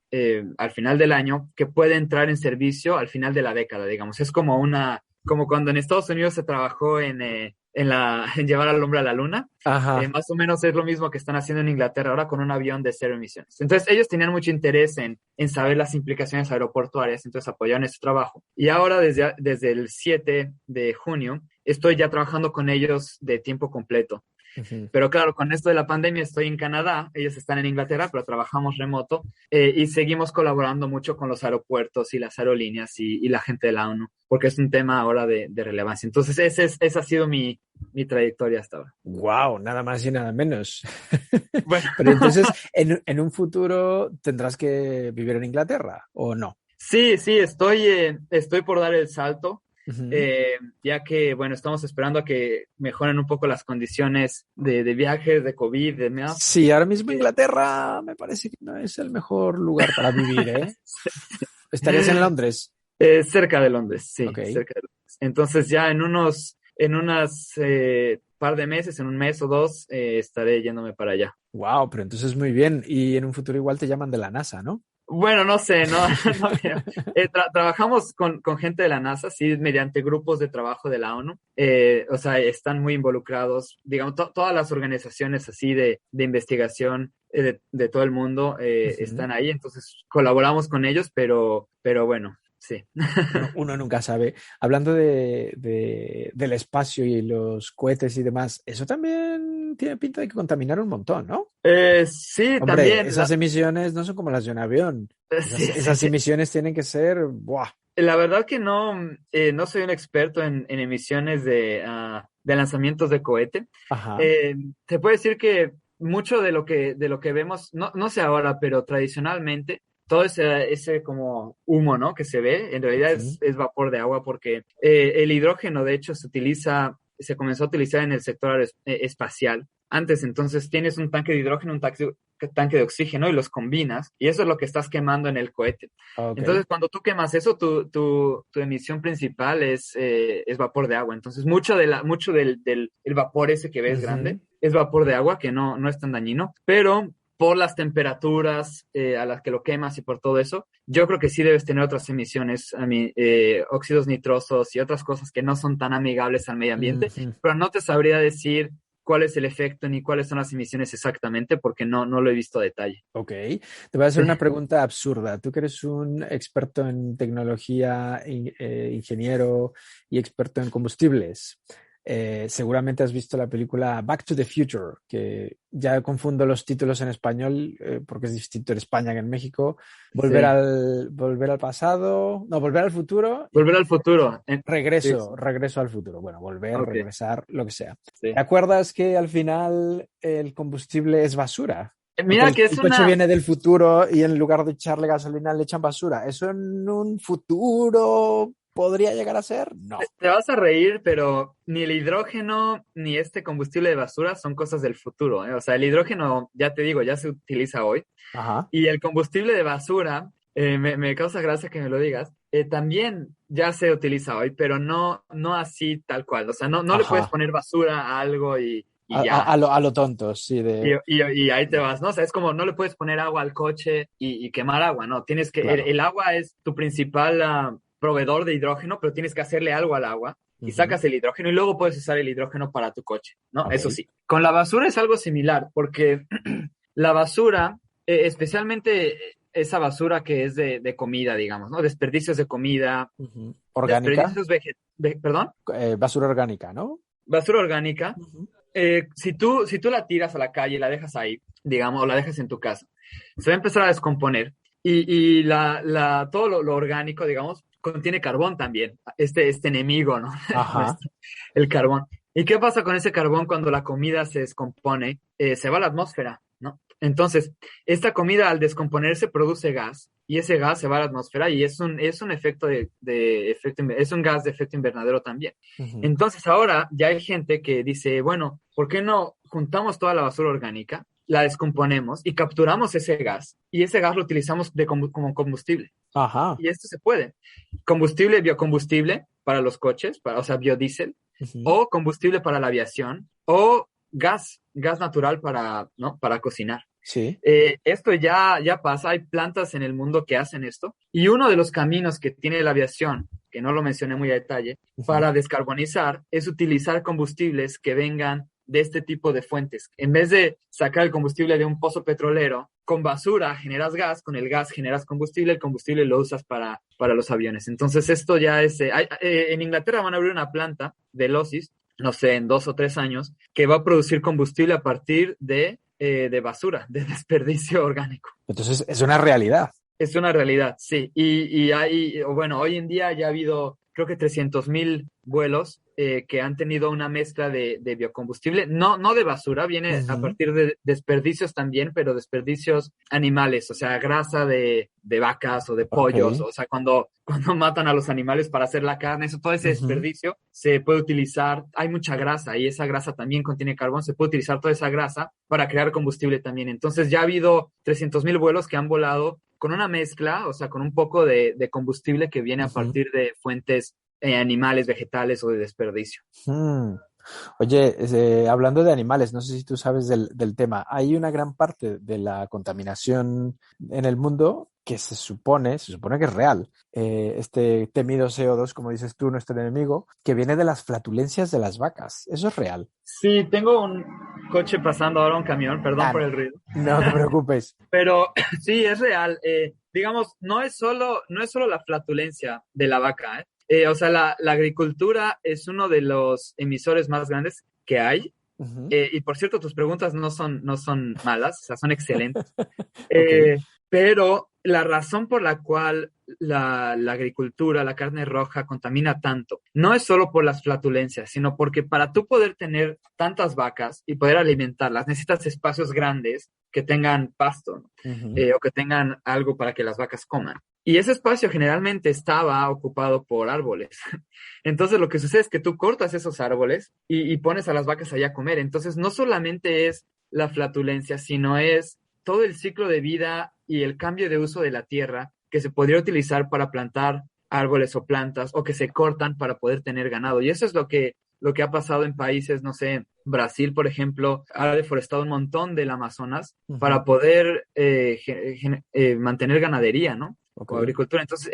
al final del año, que puede entrar en servicio al final de la década, digamos. Es como una como cuando en Estados Unidos se trabajó en llevar al hombre a la luna. Ajá. Más o menos es lo mismo que están haciendo en Inglaterra ahora con un avión de 0 emisiones. Entonces, ellos tenían mucho interés en saber las implicaciones aeroportuarias, entonces apoyaron ese trabajo. Y ahora, desde el 7 de junio, estoy ya trabajando con ellos de tiempo completo. Uh-huh. Pero claro, con esto de la pandemia estoy en Canadá, ellos están en Inglaterra, pero trabajamos remoto y seguimos colaborando mucho con los aeropuertos y las aerolíneas y la gente de la ONU, porque es un tema ahora de relevancia. Entonces, esa ha sido mi trayectoria hasta ahora. Wow, nada más y nada menos. Bueno. Pero entonces, en un futuro tendrás que vivir en Inglaterra, ¿o no? Sí, estoy por dar el salto. Uh-huh. Ya que, bueno, estamos esperando a que mejoren un poco las condiciones de viajes, de COVID, demás. Sí, ahora mismo Inglaterra me parece que no es el mejor lugar para vivir, ¿eh? ¿Estarías en Londres? Cerca de Londres, sí, Okay. cerca de Londres. Entonces ya en unas par de meses, en un mes o dos, estaré yéndome para allá. Wow, pero entonces muy bien. Y en un futuro igual te llaman de la NASA, ¿no? Bueno, no sé, no creo. Trabajamos con gente de la NASA, sí, mediante grupos de trabajo de la ONU. O sea, están muy involucrados, digamos, todas las organizaciones así de investigación de todo el mundo están ahí, entonces colaboramos con ellos, pero bueno, sí. Uno nunca sabe. Hablando del espacio y los cohetes y demás, eso también tiene pinta de que contaminar un montón, ¿no? Sí, Hombre, también. esas emisiones no son como las de un avión. Esas emisiones tienen que ser... ¡buah! La verdad que no soy un experto en emisiones de lanzamientos de cohete. Ajá. Te puedo decir que mucho de lo que vemos, no sé ahora, pero tradicionalmente, todo ese como humo, ¿no? Que se ve, en realidad es vapor de agua porque el hidrógeno, de hecho, se comenzó a utilizar en el sector espacial. Antes, entonces, tienes un tanque de hidrógeno, un tanque de oxígeno y los combinas y eso es lo que estás quemando en el cohete. Okay. Entonces, cuando tú quemas eso, tu emisión principal es vapor de agua. Entonces, mucho del el vapor ese que ves grande es vapor de agua, que no es tan dañino, pero por las temperaturas a las que lo quemas y por todo eso, yo creo que sí debes tener otras emisiones, óxidos nitrosos y otras cosas que no son tan amigables al medio ambiente, pero no te sabría decir cuál es el efecto ni cuáles son las emisiones exactamente porque no lo he visto a detalle. Ok, te voy a hacer una pregunta absurda. Tú que eres un experto en tecnología, ingeniero y experto en combustibles. Seguramente has visto la película Back to the Future, que ya confundo los títulos en español porque es distinto en España que en México. Volver al pasado, no, volver al futuro. Volver al futuro. Regreso al futuro. Bueno, regresar, lo que sea. Sí. ¿Te acuerdas que al final el combustible es basura? Mira que el coche viene del futuro y en lugar de echarle gasolina le echan basura. ¿Eso en un futuro podría llegar a ser? No. Te vas a reír, pero ni el hidrógeno ni este combustible de basura son cosas del futuro, ¿eh? O sea, el hidrógeno, ya te digo, ya se utiliza hoy. Ajá. Y el combustible de basura, me causa gracia que me lo digas, también ya se utiliza hoy, pero no así tal cual. O sea, no le puedes poner basura a algo y ya. A lo tonto, sí. Y ahí te vas, ¿no? O sea, es como no le puedes poner agua al coche y quemar agua, ¿no? Tienes que, claro. El agua es tu principal proveedor de hidrógeno, pero tienes que hacerle algo al agua y sacas el hidrógeno y luego puedes usar el hidrógeno para tu coche, ¿no? Okay. Eso sí. Con la basura es algo similar porque la basura, especialmente esa basura que es de comida, digamos, ¿no? Desperdicios de comida. ¿Orgánica? Desperdicios ¿Perdón? Basura orgánica, ¿no? Basura orgánica. Si tú la tiras a la calle y la dejas ahí, digamos, o la dejas en tu casa, se va a empezar a descomponer y todo lo orgánico, digamos, contiene carbón también, este enemigo, ¿no? Ajá. El carbón. ¿Y qué pasa con ese carbón cuando la comida se descompone? Se va a la atmósfera, ¿no? Entonces, esta comida al descomponerse produce gas y ese gas se va a la atmósfera y es un efecto es un gas de efecto invernadero también. Entonces, ahora ya hay gente que dice, bueno, ¿por qué no juntamos toda la basura orgánica, la descomponemos y capturamos ese gas y ese gas lo utilizamos como combustible? Ajá. Y esto se puede. Biocombustible para los coches, o sea, biodiesel, o combustible para la aviación, o gas natural para cocinar. Sí. Esto ya pasa, hay plantas en el mundo que hacen esto, y uno de los caminos que tiene la aviación que no lo mencioné muy a detalle, para descarbonizar, es utilizar combustibles que vengan de este tipo de fuentes. En vez de sacar el combustible de un pozo petrolero, con basura generas gas, con el gas generas combustible, el combustible lo usas para los aviones. Entonces esto ya es... en Inglaterra van a abrir una planta de Losis, no sé, en 2 o 3 años, que va a producir combustible a partir de basura, de desperdicio orgánico. Entonces es una realidad. Es una realidad, sí. Bueno, hoy en día ya ha habido, creo que 300,000 vuelos que han tenido una mezcla de biocombustible, no de basura, viene a partir de desperdicios también, pero desperdicios animales, o sea, grasa de vacas o de pollos, o sea, cuando matan a los animales para hacer la carne, todo ese desperdicio se puede utilizar, hay mucha grasa y esa grasa también contiene carbón, se puede utilizar toda esa grasa para crear combustible también. Entonces ya ha habido 300,000 vuelos que han volado con una mezcla, o sea, con un poco de combustible que viene a partir de fuentes animales, vegetales o de desperdicio. Oye, hablando de animales, no sé si tú sabes del tema, hay una gran parte de la contaminación en el mundo que se supone que es real. Este temido CO2, como dices tú, nuestro enemigo, que viene de las flatulencias de las vacas. ¿Eso es real? Sí, tengo un coche pasando ahora, un camión, perdón por el ruido. No te preocupes. Pero sí, es real. Digamos, no es solo la flatulencia de la vaca, o sea, la agricultura es uno de los emisores más grandes que hay. Y por cierto, tus preguntas no son malas, o sea, son excelentes. Pero la razón por la cual la agricultura, la carne roja, contamina tanto, no es solo por las flatulencias, sino porque para tú poder tener tantas vacas y poder alimentarlas, necesitas espacios grandes que tengan pasto, o que tengan algo para que las vacas coman. Y ese espacio generalmente estaba ocupado por árboles. Entonces lo que sucede es que tú cortas esos árboles y pones a las vacas allá a comer. Entonces no solamente es la flatulencia, sino es todo el ciclo de vida y el cambio de uso de la tierra que se podría utilizar para plantar árboles o plantas, o que se cortan para poder tener ganado. Y eso es lo que ha pasado en países, no sé, Brasil, por ejemplo, ha deforestado un montón del Amazonas para poder mantener ganadería, ¿no? O agricultura. Entonces,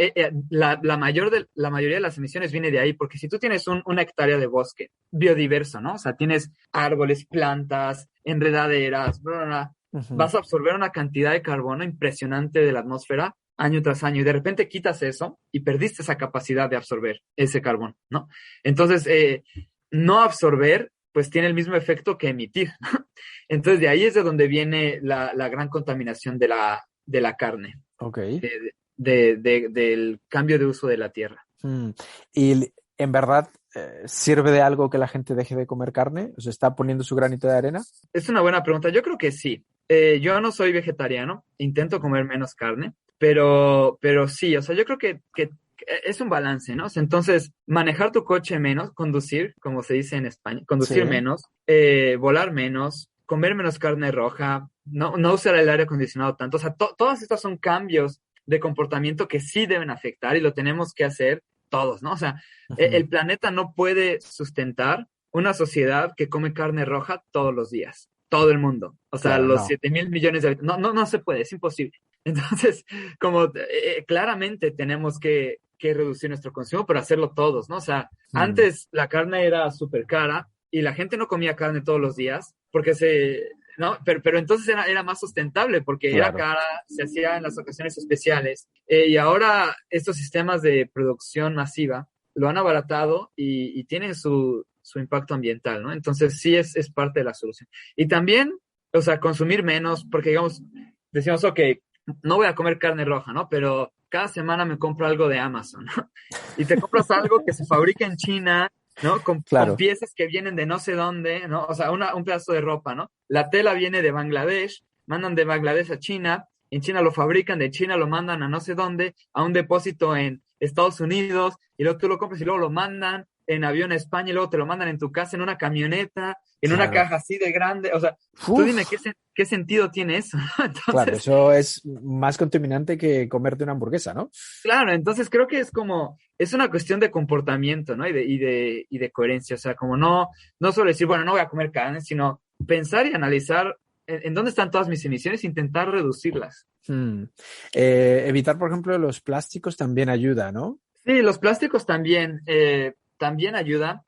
la mayoría de las emisiones viene de ahí, porque si tú tienes una hectárea de bosque biodiverso, ¿no? O sea, tienes árboles, plantas, enredaderas, bla, bla, bla, vas a absorber una cantidad de carbono impresionante de la atmósfera año tras año, y de repente quitas eso y perdiste esa capacidad de absorber ese carbono, ¿no? Entonces, no absorber, pues tiene el mismo efecto que emitir. Entonces, de ahí es de donde viene la gran contaminación de la carne. Del cambio de uso de la tierra. ¿Y en verdad sirve de algo que la gente deje de comer carne? ¿O se está poniendo su granito de arena? Es una buena pregunta. Yo creo que sí. Yo no soy vegetariano, intento comer menos carne, pero sí, o sea, yo creo que es un balance, ¿no? Entonces, manejar tu coche menos, conducir, como se dice en España, conducir menos, volar menos, comer menos carne roja, no usar el aire acondicionado tanto. O sea, todas estas son cambios de comportamiento que sí deben afectar y lo tenemos que hacer todos, ¿no? O sea, el planeta no puede sustentar una sociedad que come carne roja todos los días, todo el mundo. O sea, los 7,000 millones de habitantes. No se puede, es imposible. Entonces, como claramente tenemos que reducir nuestro consumo, pero hacerlo todos, ¿no? O sea, antes la carne era súper cara y la gente no comía carne todos los días porque ¿no? Pero entonces era más sustentable porque era cara, se hacía en las ocasiones especiales. Y ahora estos sistemas de producción masiva lo han abaratado y tienen su impacto ambiental, ¿no? Entonces sí es parte de la solución. Y también, o sea, consumir menos, porque digamos, decimos, ok, no voy a comer carne roja, ¿no? Pero cada semana me compro algo de Amazon, ¿no? Y te compras algo que se fabrica en China, ¿no? Con piezas que vienen de no sé dónde, ¿no? O sea, un pedazo de ropa, ¿no? La tela viene de Bangladesh, mandan de Bangladesh a China, en China lo fabrican, de China lo mandan a no sé dónde, a un depósito en Estados Unidos, y luego tú lo compras y luego lo mandan en avión a España y luego te lo mandan en tu casa en una camioneta, en una caja así de grande. O sea, tú dime qué sentido tiene eso, ¿no? Entonces, claro, eso es más contaminante que comerte una hamburguesa, ¿no? Claro, entonces creo que es una cuestión de comportamiento, ¿no? Y de coherencia. O sea, como no solo decir, bueno, no voy a comer carne, sino pensar y analizar en dónde están todas mis emisiones e intentar reducirlas. Evitar, por ejemplo, los plásticos también ayuda, ¿no? Sí, los plásticos también ayudan.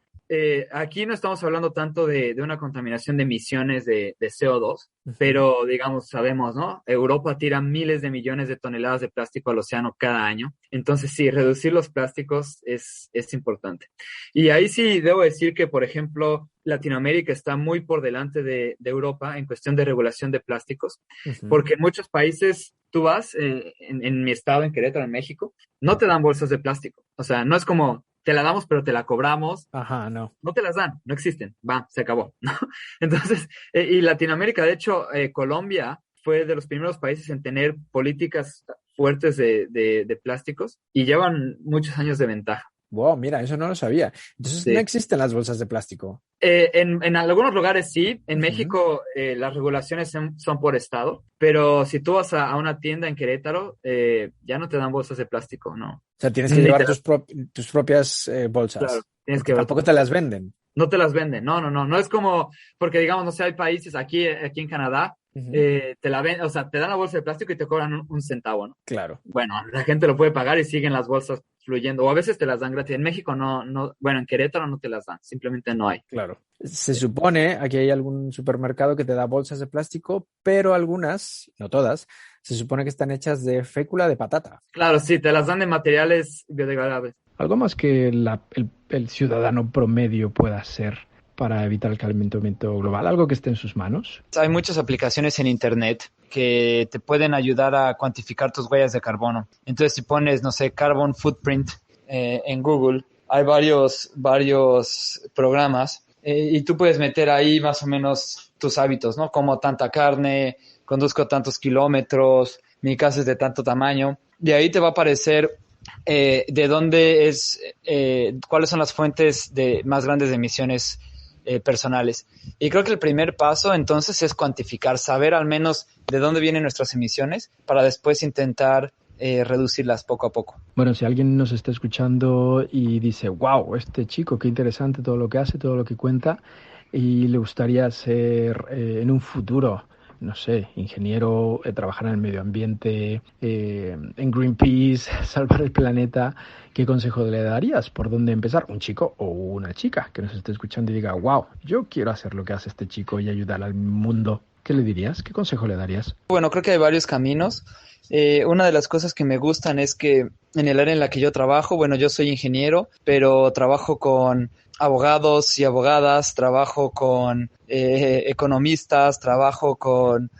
Aquí no estamos hablando tanto de una contaminación de emisiones de CO2, pero digamos, sabemos, ¿no? Europa tira miles de millones de toneladas de plástico al océano cada año. Entonces, sí, reducir los plásticos es importante. Y ahí sí debo decir que, por ejemplo, Latinoamérica está muy por delante de Europa en cuestión de regulación de plásticos, porque en muchos países tú vas, en mi estado, en Querétaro, en México, no te dan bolsas de plástico. O sea, no es como te la damos, pero te la cobramos. Ajá, no. No te las dan, no existen. Va, se acabó, ¿no? Entonces, y Latinoamérica, de hecho, Colombia fue de los primeros países en tener políticas fuertes de plásticos y llevan muchos años de ventaja. Wow, mira, eso no lo sabía. Entonces, Sí. no existen las bolsas de plástico. En algunos lugares sí. En México las regulaciones son por estado, pero si tú vas a una tienda en Querétaro, ya no te dan bolsas de plástico, ¿no? O sea, tienes que llevar tus propias bolsas. Claro, tienes porque que tampoco te las venden. No te las venden, no. No es como, porque digamos, no sé, hay países aquí en Canadá, te la ven, o sea, te dan la bolsa de plástico y te cobran un centavo, ¿no? Claro. Bueno, la gente lo puede pagar y siguen las bolsas fluyendo, o a veces te las dan gratis. En México no, bueno, en Querétaro no te las dan, simplemente no hay. Claro. Se supone, aquí hay algún supermercado que te da bolsas de plástico, pero algunas, no todas, se supone que están hechas de fécula de patata. Claro, sí, te las dan de materiales biodegradables. Algo más que el ciudadano promedio pueda hacer para evitar el calentamiento global, algo que esté en sus manos. Hay muchas aplicaciones en internet que te pueden ayudar a cuantificar tus huellas de carbono. Entonces, si pones, no sé, Carbon Footprint en Google, hay varios programas y tú puedes meter ahí más o menos tus hábitos, ¿no? Como tanta carne, conduzco tantos kilómetros, mi casa es de tanto tamaño. De ahí te va a aparecer de dónde cuáles son las fuentes más grandes de emisiones personales. Y creo que el primer paso entonces es cuantificar, saber al menos de dónde vienen nuestras emisiones para después intentar reducirlas poco a poco. Bueno, si alguien nos está escuchando y dice, wow, este chico, qué interesante todo lo que hace, todo lo que cuenta, y le gustaría ser en un futuro, no sé, ingeniero, trabajar en el medio ambiente, en Greenpeace, salvar el planeta, ¿qué consejo le darías? ¿Por dónde empezar? Un chico o una chica que nos esté escuchando y diga, wow, yo quiero hacer lo que hace este chico y ayudar al mundo. ¿Qué le dirías? ¿Qué consejo le darías? Bueno, creo que hay varios caminos. Una de las cosas que me gustan es que en el área en la que yo trabajo, bueno, yo soy ingeniero, pero trabajo con abogados y abogadas, trabajo con economistas, trabajo con,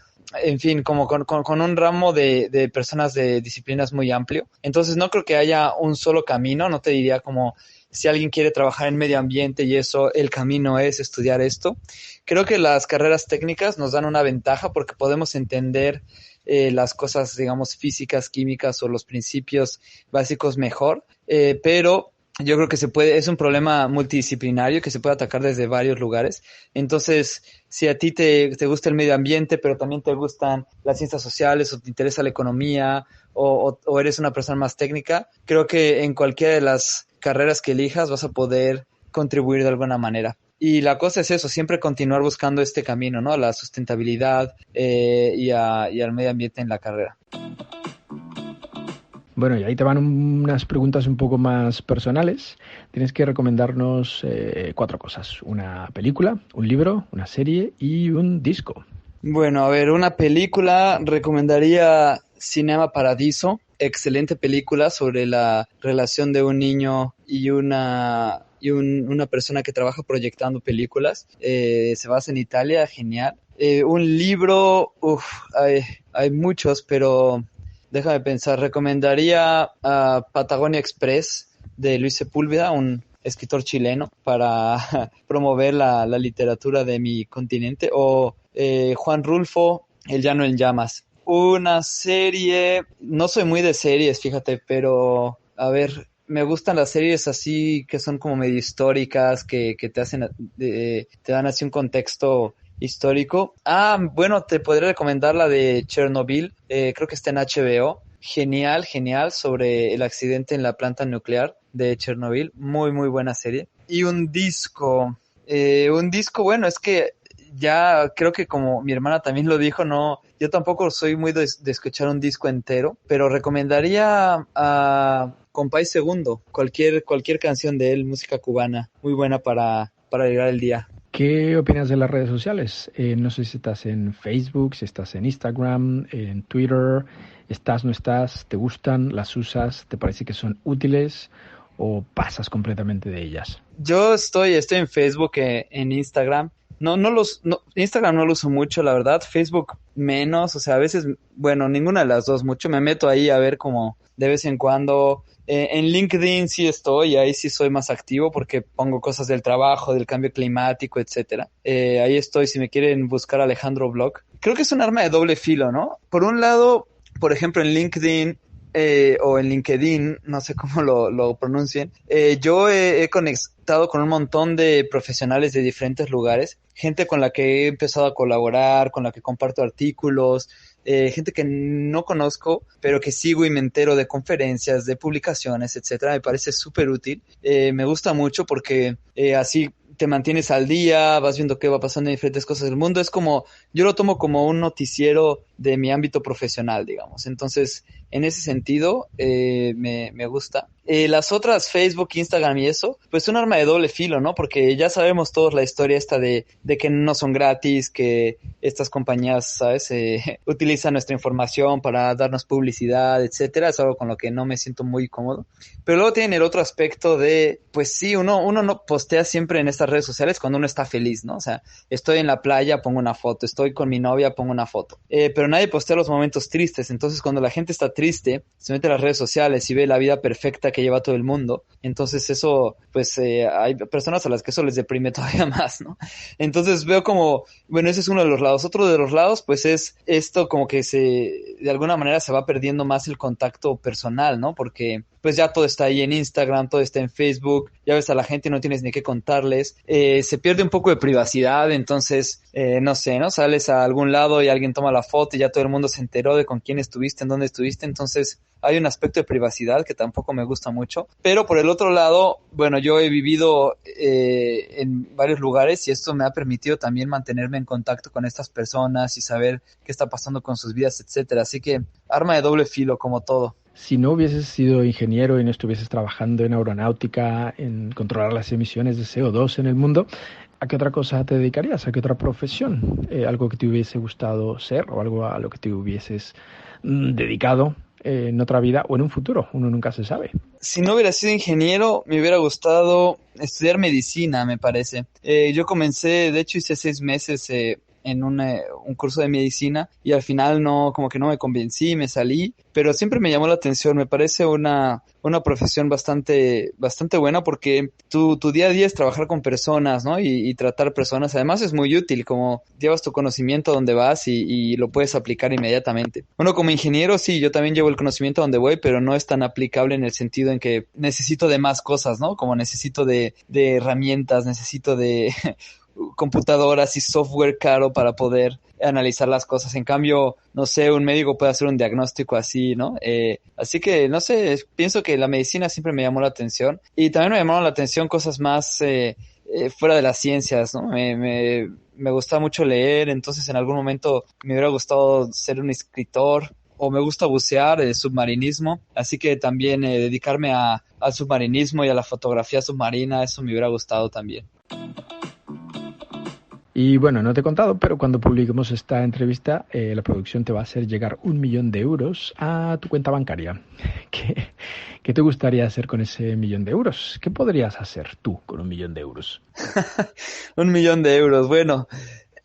en fin, como con un ramo de personas de disciplinas muy amplio. Entonces no creo que haya un solo camino, no te diría como si alguien quiere trabajar en medio ambiente y eso, el camino es estudiar esto. Creo que las carreras técnicas nos dan una ventaja porque podemos entender las cosas, digamos, físicas, químicas o los principios básicos mejor, pero yo creo que es un problema multidisciplinario que se puede atacar desde varios lugares. Entonces, si a ti te gusta el medio ambiente, pero también te gustan las ciencias sociales o te interesa la economía o eres una persona más técnica, creo que en cualquiera de las carreras que elijas vas a poder contribuir de alguna manera. Y la cosa es eso, siempre continuar buscando este camino, ¿no? La sustentabilidad y al medio ambiente en la carrera. Bueno, y ahí te van unas preguntas un poco más personales. Tienes que recomendarnos 4 cosas. Una película, un libro, una serie y un disco. Una película, recomendaría Cinema Paradiso. Excelente película sobre la relación de un niño y una persona que trabaja proyectando películas. Se basa en Italia, genial. Un libro, hay muchos, pero déjame pensar. Recomendaría Patagonia Express de Luis Sepúlveda, un escritor chileno, para promover la literatura de mi continente. O Juan Rulfo, El llano en llamas. Una serie, no soy muy de series, fíjate, pero me gustan las series así que son como medio históricas, que te hacen, te dan así un contexto histórico. Te podría recomendar la de Chernobyl, creo que está en HBO. Genial, sobre el accidente en la planta nuclear de Chernobyl. Muy, muy buena serie. Y un disco, bueno, es que ya creo que como mi hermana también lo dijo, no, yo tampoco soy muy de escuchar un disco entero, pero recomendaría Compay Segundo, cualquier canción de él, música cubana, muy buena para llegar el día. ¿Qué opinas de las redes sociales? No sé si estás en Facebook, si estás en Instagram, en Twitter, estás, no estás, te gustan, las usas, te parece que son útiles o pasas completamente de ellas. Yo estoy en Facebook, en Instagram. Instagram no lo uso mucho, la verdad. Facebook menos, o sea, a veces, bueno, ninguna de las dos mucho. Me meto ahí a ver como de vez en cuando. En LinkedIn sí estoy, ahí sí soy más activo porque pongo cosas del trabajo, del cambio climático, etcétera. Ahí estoy, si me quieren buscar Alejandro Blog. Creo que es un arma de doble filo, ¿no? Por un lado, por ejemplo, en LinkedIn o en LinkedIn, no sé cómo lo pronuncien, yo he conectado con un montón de profesionales de diferentes lugares, gente con la que he empezado a colaborar, con la que comparto artículos, gente que no conozco, pero que sigo y me entero de conferencias, de publicaciones, etcétera. Me parece súper útil. Me gusta mucho porque así te mantienes al día, vas viendo qué va pasando en diferentes cosas del mundo. Es como, yo lo tomo como un noticiero de mi ámbito profesional, digamos. Entonces, en ese sentido, me gusta. Las otras, Facebook, Instagram y eso, pues un arma de doble filo, ¿no? Porque ya sabemos todos la historia esta de que no son gratis, que estas compañías, ¿sabes? Utilizan nuestra información para darnos publicidad, etcétera. Es algo con lo que no me siento muy cómodo. Pero luego tienen el otro aspecto de, pues sí, uno no postea siempre en estas redes sociales cuando uno está feliz, ¿no? O sea, estoy en la playa, pongo una foto, estoy con mi novia, pongo una foto. Pero nadie postea los momentos tristes. Entonces, cuando la gente está triste, se mete a las redes sociales y ve la vida perfecta que lleva todo el mundo. Entonces eso, pues hay personas a las que eso les deprime todavía más, ¿no? Entonces veo como, bueno, ese es uno de los lados. Otro de los lados, pues es esto como que de alguna manera se va perdiendo más el contacto personal, ¿no? Porque pues ya todo está ahí en Instagram, todo está en Facebook, ya ves a la gente y no tienes ni qué contarles. Se pierde un poco de privacidad, entonces, no sé, ¿no? Sales a algún lado y alguien toma la foto y ya todo el mundo se enteró de con quién estuviste, en dónde estuviste, entonces hay un aspecto de privacidad que tampoco me gusta mucho. Pero por el otro lado, bueno, yo he vivido en varios lugares y esto me ha permitido también mantenerme en contacto con estas personas y saber qué está pasando con sus vidas, etcétera. Así que arma de doble filo, como todo. Si no hubieses sido ingeniero y no estuvieses trabajando en aeronáutica, en controlar las emisiones de CO2 en el mundo, ¿a qué otra cosa te dedicarías? ¿A qué otra profesión? ¿Algo que te hubiese gustado ser o algo a lo que te hubieses dedicado en otra vida o en un futuro? Uno nunca se sabe. Si no hubiera sido ingeniero, me hubiera gustado estudiar medicina, me parece. Yo comencé, de hecho hice 6 meses en un curso de medicina y al final como que no me convencí, me salí, pero siempre me llamó la atención. Me parece una profesión bastante buena porque tu día a día es trabajar con personas, ¿no? Y tratar personas. Además es muy útil, como llevas tu conocimiento a donde vas y lo puedes aplicar inmediatamente. Bueno, como ingeniero sí, yo también llevo el conocimiento a donde voy, pero no es tan aplicable en el sentido en que necesito de más cosas, ¿no? Como necesito de herramientas, necesito de computadoras y software caro para poder analizar las cosas. En cambio, no sé, un médico puede hacer un diagnóstico así, ¿no? Así que, no sé, pienso que la medicina siempre me llamó la atención y también me llamaron la atención cosas más fuera de las ciencias, ¿no? Me gusta mucho leer, entonces en algún momento me hubiera gustado ser un escritor o me gusta bucear, submarinismo, así que también dedicarme al submarinismo y a la fotografía submarina, eso me hubiera gustado también. Y bueno, no te he contado, pero cuando publiquemos esta entrevista, la producción te va a hacer llegar 1 millón de euros a tu cuenta bancaria. ¿Qué te gustaría hacer con ese 1 millón de euros? ¿Qué podrías hacer tú con 1 millón de euros? 1 millón de euros, bueno,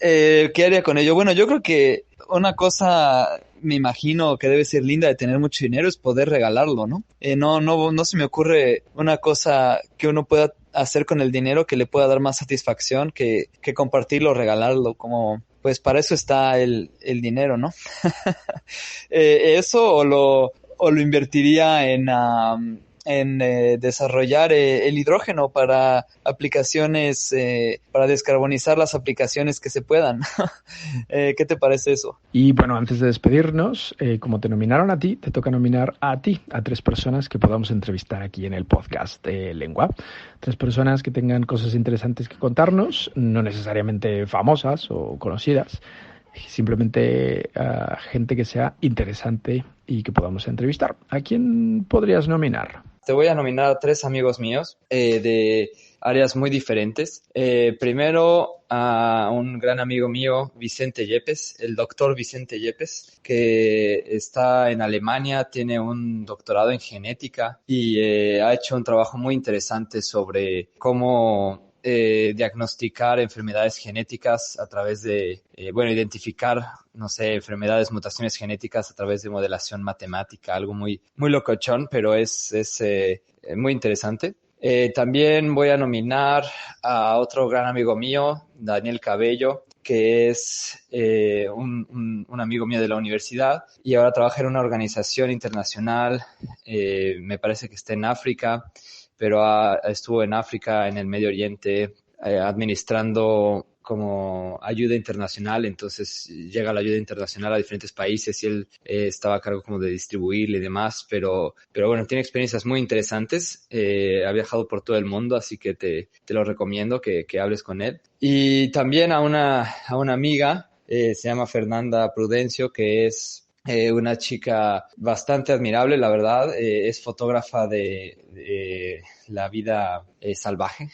¿qué haría con ello? Bueno, yo creo que una cosa, me imagino que debe ser linda de tener mucho dinero es poder regalarlo, ¿no? No se me ocurre una cosa que uno pueda hacer con el dinero que le pueda dar más satisfacción que compartirlo o regalarlo, como pues para eso está el dinero, ¿no? Eso o lo invertiría en desarrollar el hidrógeno para aplicaciones, para descarbonizar las aplicaciones que se puedan. ¿Qué te parece eso? Y bueno, antes de despedirnos, como te nominaron a ti, te toca nominar a ti, a 3 personas que podamos entrevistar aquí en el podcast de Lengua. 3 personas que tengan cosas interesantes que contarnos, no necesariamente famosas o conocidas, simplemente gente que sea interesante y que podamos entrevistar. ¿A quién podrías nominar? Te voy a nominar a 3 amigos míos de áreas muy diferentes. Primero a un gran amigo mío, Vicente Yepes, el doctor Vicente Yepes, que está en Alemania, tiene un doctorado en genética y ha hecho un trabajo muy interesante sobre cómo diagnosticar enfermedades genéticas a través de, identificar, no sé, enfermedades, mutaciones genéticas a través de modelación matemática, algo muy, muy locochón, pero es muy interesante. También voy a nominar a otro gran amigo mío, Daniel Cabello, que es un amigo mío de la universidad y ahora trabaja en una organización internacional, me parece que está en África, pero estuvo en África, en el Medio Oriente, administrando como ayuda internacional, entonces llega la ayuda internacional a diferentes países y él estaba a cargo como de distribuirle y demás, pero bueno, tiene experiencias muy interesantes, ha viajado por todo el mundo, así que te lo recomiendo que hables con él. Y también a una amiga, se llama Fernanda Prudencio, que es una chica bastante admirable, la verdad, es fotógrafa de la vida salvaje,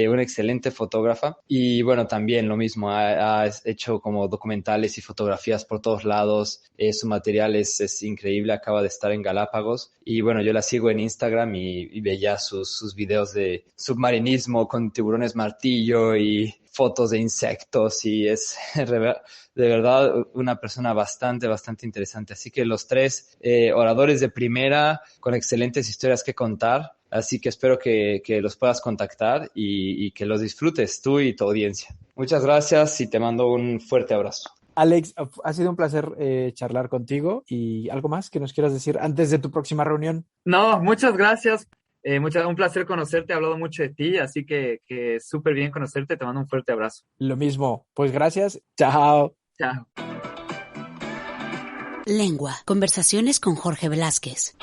una excelente fotógrafa y bueno, también lo mismo, ha hecho como documentales y fotografías por todos lados, su material es increíble, acaba de estar en Galápagos y bueno, yo la sigo en Instagram y veía sus videos de submarinismo con tiburones martillo y fotos de insectos y es de verdad una persona bastante interesante. Así que los 3 oradores de primera con excelentes historias que contar. Así que espero que los puedas contactar y que los disfrutes tú y tu audiencia. Muchas gracias y te mando un fuerte abrazo. Alex, ha sido un placer charlar contigo. ¿Y algo más que nos quieras decir antes de tu próxima reunión? No, muchas gracias. Un placer conocerte, he hablado mucho de ti, así que súper bien conocerte, te mando un fuerte abrazo. Lo mismo, pues gracias, chao. Chao. Lengua, conversaciones con Jorge Velázquez.